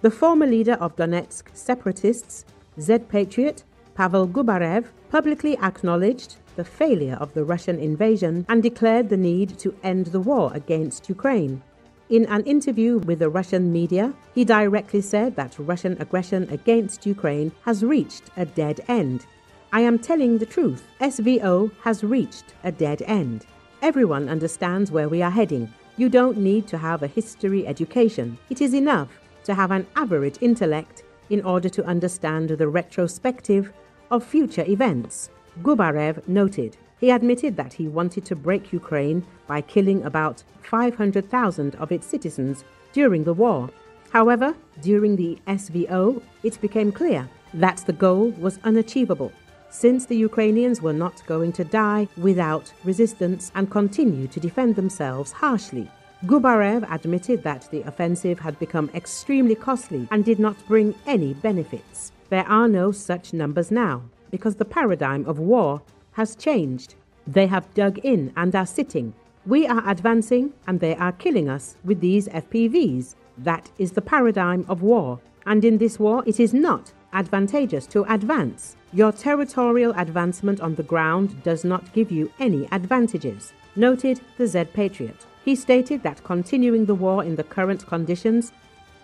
The former leader of Donetsk separatists, Z-patriot Pavel Gubarev, publicly acknowledged the failure of the Russian invasion and declared the need to end the war against Ukraine. In an interview with the Russian media, he directly said that Russian aggression against Ukraine has reached a dead end. I am telling the truth. SVO has reached a dead end. Everyone understands where we are heading. You don't need to have a history education. It is enough to have an average intellect in order to understand the retrospective of future events, Gubarev noted. He admitted that he wanted to break Ukraine by killing about 500,000 of its citizens during the war. However, during the SVO, it became clear that the goal was unachievable, since the Ukrainians were not going to die without resistance and continue to defend themselves harshly. Gubarev admitted that the offensive had become extremely costly and did not bring any benefits. There are no such numbers now, because the paradigm of war has changed. They have dug in and are sitting. We are advancing and they are killing us with these FPVs. That is the paradigm of war. And in this war, it is not advantageous to advance. Your territorial advancement on the ground does not give you any advantages, noted the Z-patriot. He stated that continuing the war in the current conditions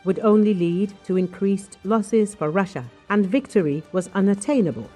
would only lead to increased losses for Russia, and victory was unattainable.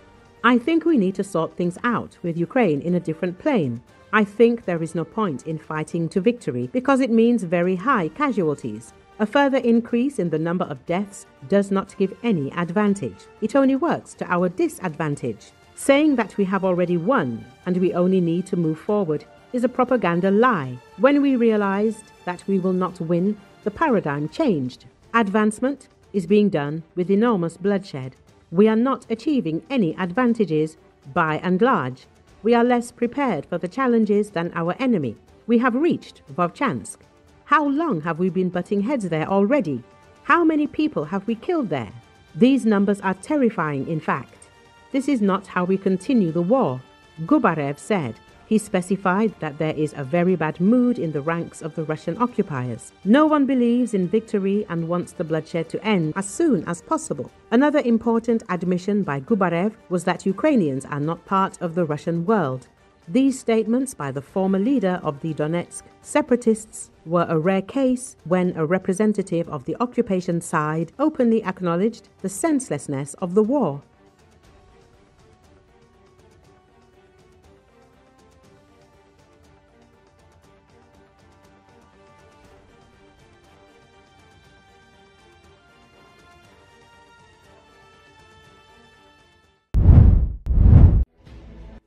I think we need to sort things out with Ukraine in a different plane. I think there is no point in fighting to victory because it means very high casualties. A further increase in the number of deaths does not give any advantage. It only works to our disadvantage. Saying that we have already won and we only need to move forward is a propaganda lie. When we realized that we will not win, the paradigm changed. Advancement is being done with enormous bloodshed. We are not achieving any advantages by and large. We are less prepared for the challenges than our enemy. We have reached Vovchansk. How long have we been butting heads there already? How many people have we killed there? These numbers are terrifying, in fact. This is not how we continue the war, Gubarev said. He specified that there is a very bad mood in the ranks of the Russian occupiers. No one believes in victory and wants the bloodshed to end as soon as possible. Another important admission by Gubarev was that Ukrainians are not part of the Russian world. These statements by the former leader of the Donetsk separatists were a rare case when a representative of the occupation side openly acknowledged the senselessness of the war.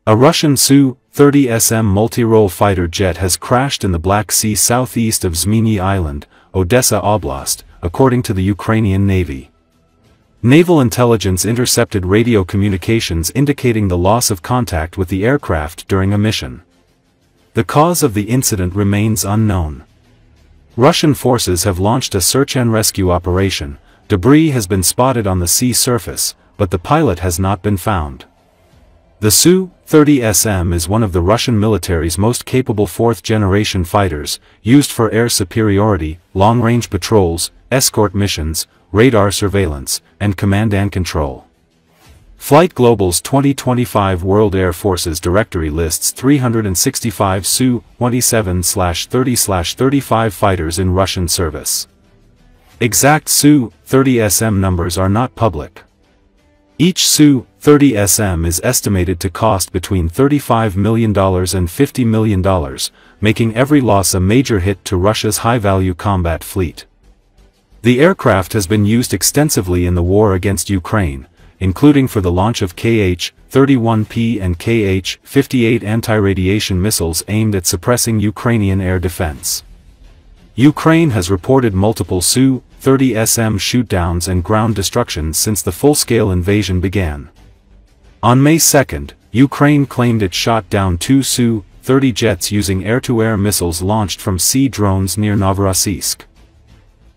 A Russian Su-30SM multi-role fighter jet has crashed in the Black Sea southeast of Zminy Island, Odessa Oblast, according to the Ukrainian Navy. Naval intelligence intercepted radio communications indicating the loss of contact with the aircraft during a mission. The cause of the incident remains unknown. Russian forces have launched a search and rescue operation. Debris has been spotted on the sea surface, but the pilot has not been found. The Su-30SM is one of the Russian military's most capable fourth-generation fighters, used for air superiority, long-range patrols, escort missions, radar surveillance, and command and control. Flight Global's 2025 World Air Forces Directory lists 365 Su-27/30/35 fighters in Russian service. Exact Su-30SM numbers are not public. Each Su-30SM is estimated to cost between $35 million and $50 million, making every loss a major hit to Russia's high-value combat fleet. The aircraft has been used extensively in the war against Ukraine, including for the launch of Kh-31P and Kh-58 anti-radiation missiles aimed at suppressing Ukrainian air defense. Ukraine has reported multiple Su-30SM shootdowns and ground destruction since the full-scale invasion began. On May 2, Ukraine claimed it shot down 2 Su-30 jets using air-to-air missiles launched from sea drones near Novorossiysk.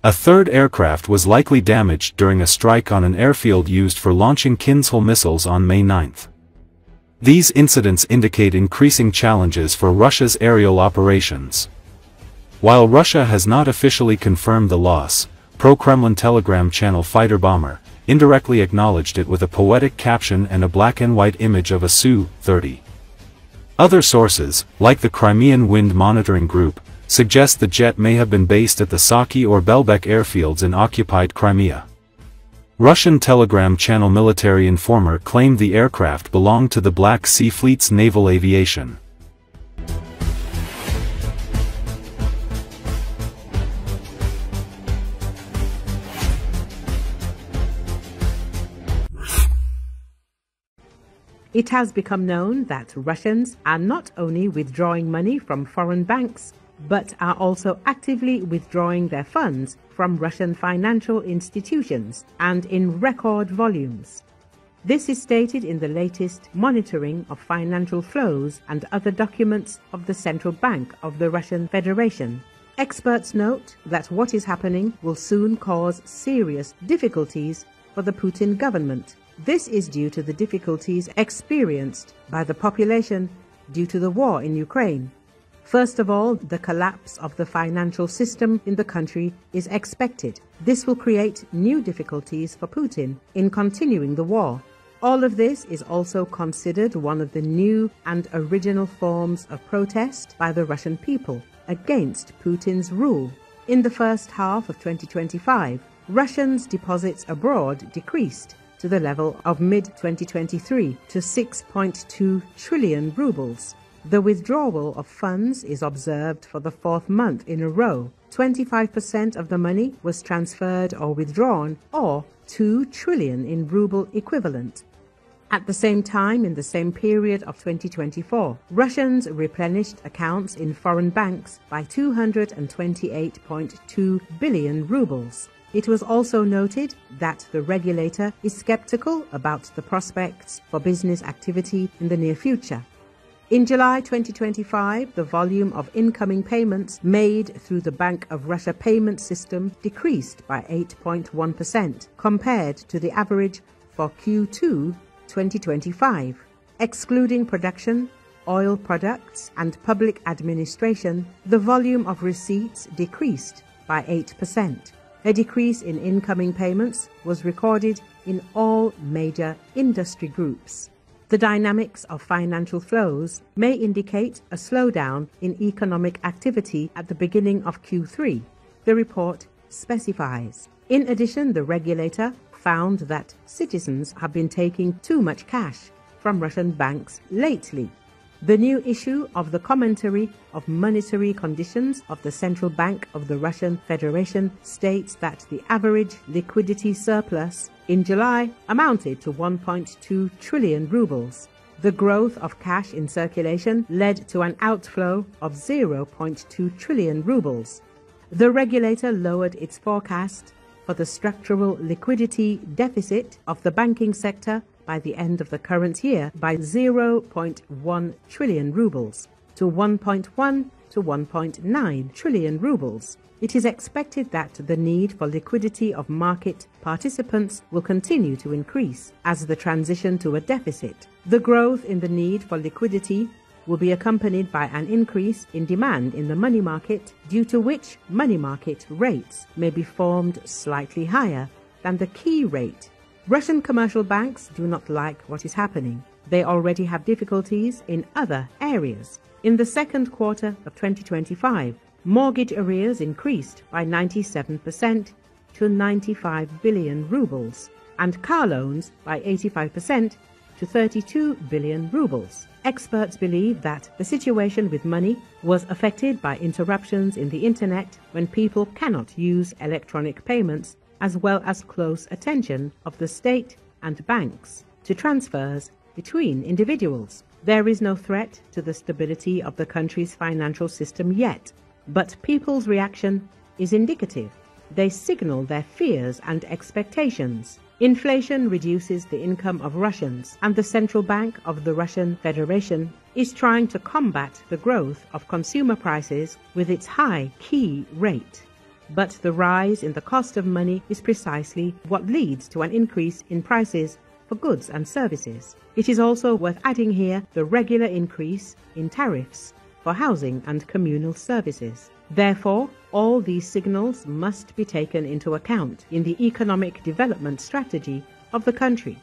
A third aircraft was likely damaged during a strike on an airfield used for launching Kinzhal missiles on May 9. These incidents indicate increasing challenges for Russia's aerial operations. While Russia has not officially confirmed the loss, pro-Kremlin Telegram channel fighter bomber, indirectly acknowledged it with a poetic caption and a black-and-white image of a Su-30. Other sources, like the Crimean Wind Monitoring Group, suggest the jet may have been based at the Saki or Belbek airfields in occupied Crimea. Russian Telegram channel military informer claimed the aircraft belonged to the Black Sea Fleet's naval aviation. It has become known that Russians are not only withdrawing money from foreign banks, but are also actively withdrawing their funds from Russian financial institutions and in record volumes. This is stated in the latest monitoring of financial flows and other documents of the Central Bank of the Russian Federation. Experts note that what is happening will soon cause serious difficulties for the Putin government. This is due to the difficulties experienced by the population due to the war in Ukraine. First of all, the collapse of the financial system in the country is expected. This will create new difficulties for Putin in continuing the war. All of this is also considered one of the new and original forms of protest by the Russian people against Putin's rule. In the first half of 2025, Russians' deposits abroad decreased to the level of mid-2023 to 6.2 trillion rubles. The withdrawal of funds is observed for the fourth month in a row. 25% of the money was transferred or withdrawn, or 2 trillion in ruble equivalent. At the same time, in the same period of 2024, Russians replenished accounts in foreign banks by 228.2 billion rubles. It was also noted that the regulator is skeptical about the prospects for business activity in the near future. In July 2025, the volume of incoming payments made through the Bank of Russia payment system decreased by 8.1% compared to the average for Q2 2025. Excluding production, oil products, and public administration, the volume of receipts decreased by 8%. A decrease in incoming payments was recorded in all major industry groups. The dynamics of financial flows may indicate a slowdown in economic activity at the beginning of Q3, the report specifies. In addition, the regulator found that citizens have been taking too much cash from Russian banks lately. The new issue of the commentary of monetary conditions of the Central Bank of the Russian Federation states that the average liquidity surplus in July amounted to 1.2 trillion rubles. The growth of cash in circulation led to an outflow of 0.2 trillion rubles. The regulator lowered its forecast for the structural liquidity deficit of the banking sector by the end of the current year by 0.1 trillion rubles to 1.1 to 1.9 trillion rubles. It is expected that the need for liquidity of market participants will continue to increase as the transition to a deficit. The growth in the need for liquidity will be accompanied by an increase in demand in the money market, due to which money market rates may be formed slightly higher than the key rate. Russian commercial banks do not like what is happening. They already have difficulties in other areas. In the second quarter of 2025, mortgage arrears increased by 97% to 95 billion rubles, and car loans by 85% to 32 billion rubles. Experts believe that the situation with money was affected by interruptions in the internet when people cannot use electronic payments, as well as close attention of the state and banks to transfers between individuals. There is no threat to the stability of the country's financial system yet, but people's reaction is indicative. They signal their fears and expectations. Inflation reduces the income of Russians, and the Central Bank of the Russian Federation is trying to combat the growth of consumer prices with its high key rate. But the rise in the cost of money is precisely what leads to an increase in prices for goods and services. It is also worth adding here the regular increase in tariffs for housing and communal services. Therefore, all these signals must be taken into account in the economic development strategy of the country.